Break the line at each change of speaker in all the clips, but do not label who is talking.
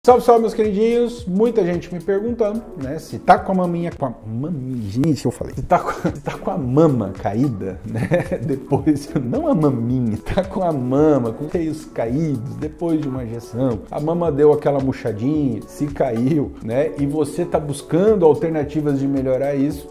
Salve, salve, meus queridinhos. Muita gente me perguntando, né, se tá com a maminha... Gente, eu falei. Se tá com a mama caída, né, depois... Não a maminha, tá com a mama, com seios caídos, depois de uma injeção. A mama deu aquela murchadinha, se caiu, né, e você tá buscando alternativas de melhorar isso.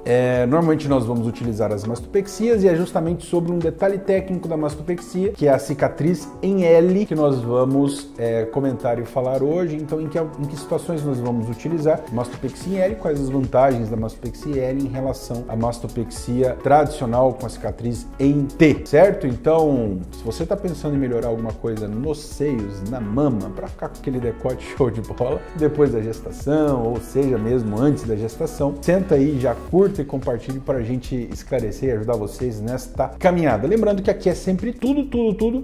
Normalmente nós vamos utilizar as mastopexias e é justamente sobre um detalhe técnico da mastopexia, que é a cicatriz em L, que nós vamos comentar e falar hoje. Então, em que situações nós vamos utilizar mastopexia em L, quais as vantagens da mastopexia L em relação à mastopexia tradicional com a cicatriz em T, certo? Então, se você está pensando em melhorar alguma coisa nos seios, na mama, para ficar com aquele decote show de bola, depois da gestação, ou seja, mesmo antes da gestação, senta aí, já curta e compartilhe para a gente esclarecer e ajudar vocês nesta caminhada. Lembrando que aqui é sempre tudo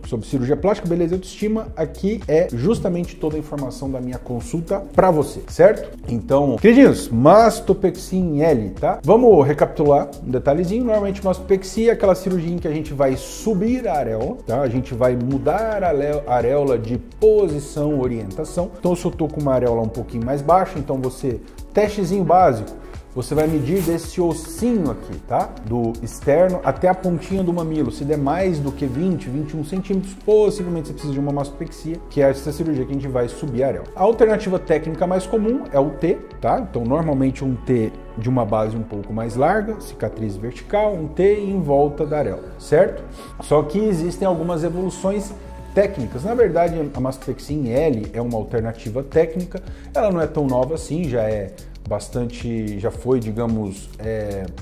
sobre cirurgia plástica, beleza e autoestima. Aqui é justamente toda a informação da minha consulta para você, certo? Então, queridinhos, mastopexia em L, tá? Vamos recapitular um detalhezinho. Normalmente, mastopexia é aquela cirurgia em que a gente vai subir a areola, tá? A gente vai mudar a areola de posição, orientação. Então, se eu tô com uma areola um pouquinho mais baixa, então você, testezinho básico, você vai medir desse ossinho aqui, tá? Do externo até a pontinha do mamilo. Se der mais do que 20, 21 centímetros, possivelmente você precisa de uma mastopexia, que é essa cirurgia que a gente vai subir a areola. A alternativa técnica mais comum é o T, tá? Então, normalmente um T de uma base um pouco mais larga, cicatriz vertical, um T em volta da areola, certo? Só que existem algumas evoluções técnicas. Na verdade, a mastopexia em L é uma alternativa técnica. Ela não é tão nova assim, já foi, digamos,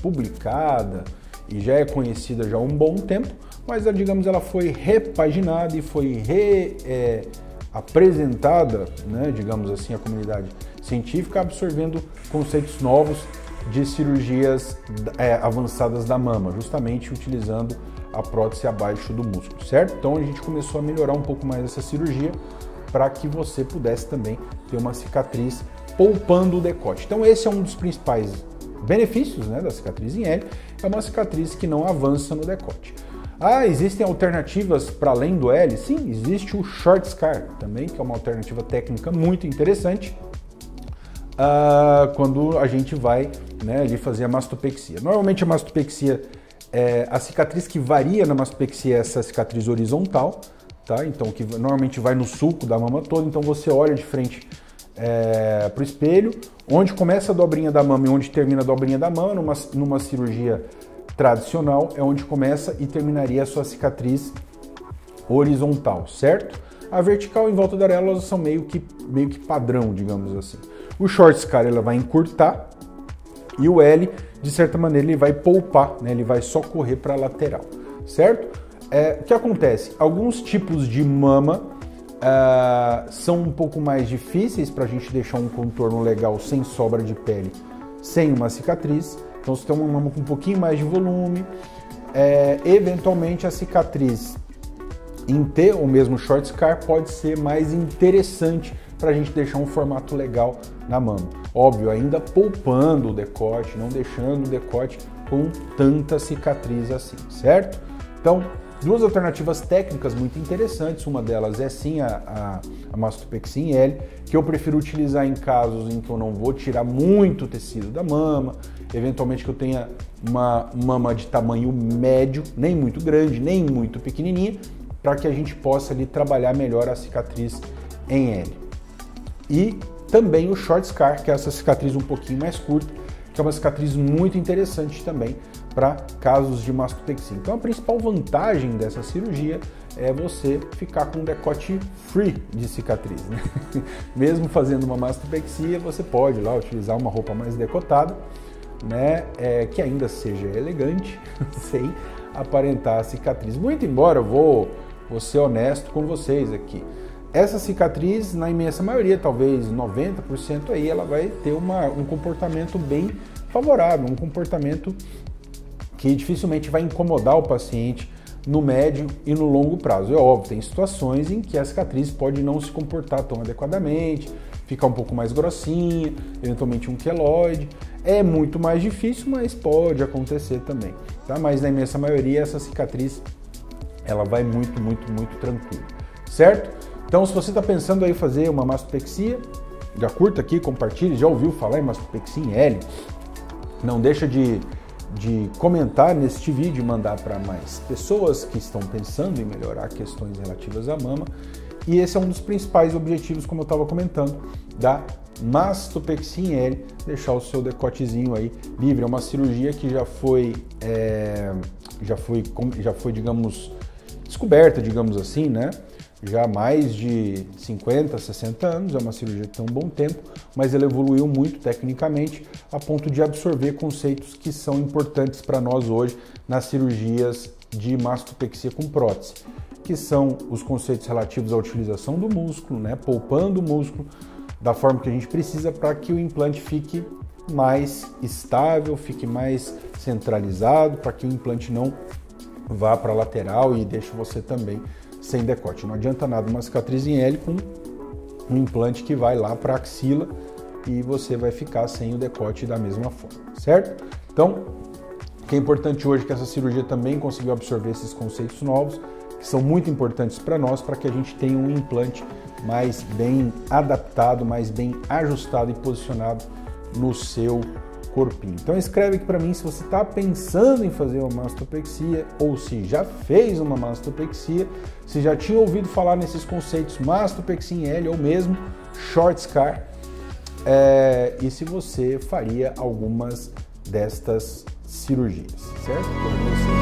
publicada e já é conhecida já há um bom tempo, mas, digamos, ela foi repaginada e foi apresentada, né, digamos assim, à comunidade científica, absorvendo conceitos novos de cirurgias avançadas da mama, justamente utilizando a prótese abaixo do músculo, certo? Então a gente começou a melhorar um pouco mais essa cirurgia para que você pudesse também ter uma cicatriz poupando o decote. Então esse é um dos principais benefícios, né, da cicatriz em L, é uma cicatriz que não avança no decote. Existem alternativas para além do L? Sim, existe o short scar também, que é uma alternativa técnica muito interessante quando a gente vai, né, ali fazer a mastopexia. Normalmente a mastopexia, a cicatriz que varia na mastopexia é essa cicatriz horizontal, tá? Então que normalmente vai no sulco da mama toda, então você olha de frente para o espelho, onde começa a dobrinha da mama e onde termina a dobrinha da mama, numa cirurgia tradicional, é onde começa e terminaria a sua cicatriz horizontal, certo? A vertical em volta da areola, elas são meio que padrão, digamos assim. O short scar, ela vai encurtar, e o L, de certa maneira, ele vai poupar, né? Ele vai só correr para a lateral, certo? O que acontece? Alguns tipos de mama são um pouco mais difíceis para a gente deixar um contorno legal sem sobra de pele, sem uma cicatriz. Então, se tem uma mama com um pouquinho mais de volume, eventualmente a cicatriz em T, ou mesmo short scar, pode ser mais interessante para a gente deixar um formato legal na mama. Óbvio, ainda poupando o decote, não deixando o decote com tanta cicatriz assim, certo? Então, duas alternativas técnicas muito interessantes, uma delas é sim a mastopexia em L, que eu prefiro utilizar em casos em que eu não vou tirar muito tecido da mama, eventualmente que eu tenha uma mama de tamanho médio, nem muito grande, nem muito pequenininha, para que a gente possa ali trabalhar melhor a cicatriz em L. E também o short scar, que é essa cicatriz um pouquinho mais curta, que é uma cicatriz muito interessante também para casos de mastopexia. Então a principal vantagem dessa cirurgia é você ficar com um decote free de cicatriz, né? Mesmo fazendo uma mastopexia, você pode lá utilizar uma roupa mais decotada, né? Que ainda seja elegante, sem aparentar a cicatriz. Muito embora eu vou ser honesto com vocês aqui, essa cicatriz, na imensa maioria, talvez 90% aí, ela vai ter um comportamento bem favorável, um comportamento que dificilmente vai incomodar o paciente no médio e no longo prazo. É óbvio, tem situações em que a cicatriz pode não se comportar tão adequadamente, ficar um pouco mais grossinha, eventualmente um queloide. É muito mais difícil, mas pode acontecer também, tá? Mas na imensa maioria essa cicatriz, ela vai muito tranquilo, certo? Então, se você está pensando aí fazer uma mastopexia, já curta aqui, compartilhe, já ouviu falar em mastopexia em L? Não deixa de comentar neste vídeo e mandar para mais pessoas que estão pensando em melhorar questões relativas à mama. E esse é um dos principais objetivos, como eu estava comentando, da mastopexia em L, deixar o seu decotezinho aí livre. É uma cirurgia que já foi, digamos, descoberta, digamos assim, né? Já há mais de 50, 60 anos, é uma cirurgia que tem um bom tempo, mas ela evoluiu muito tecnicamente a ponto de absorver conceitos que são importantes para nós hoje nas cirurgias de mastopexia com prótese, que são os conceitos relativos à utilização do músculo, né? Poupando o músculo da forma que a gente precisa para que o implante fique mais estável, fique mais centralizado, para que o implante não vá para a lateral e deixe você também sem decote. Não adianta nada uma cicatriz em L com um implante que vai lá para a axila e você vai ficar sem o decote da mesma forma, certo? Então, o que é importante hoje é que essa cirurgia também conseguiu absorver esses conceitos novos, que são muito importantes para nós, para que a gente tenha um implante mais bem adaptado, mais bem ajustado e posicionado no seu corpinho. Então escreve aqui para mim se você está pensando em fazer uma mastopexia ou se já fez uma mastopexia, se já tinha ouvido falar nesses conceitos mastopexia em L ou mesmo short scar, e se você faria algumas destas cirurgias, certo?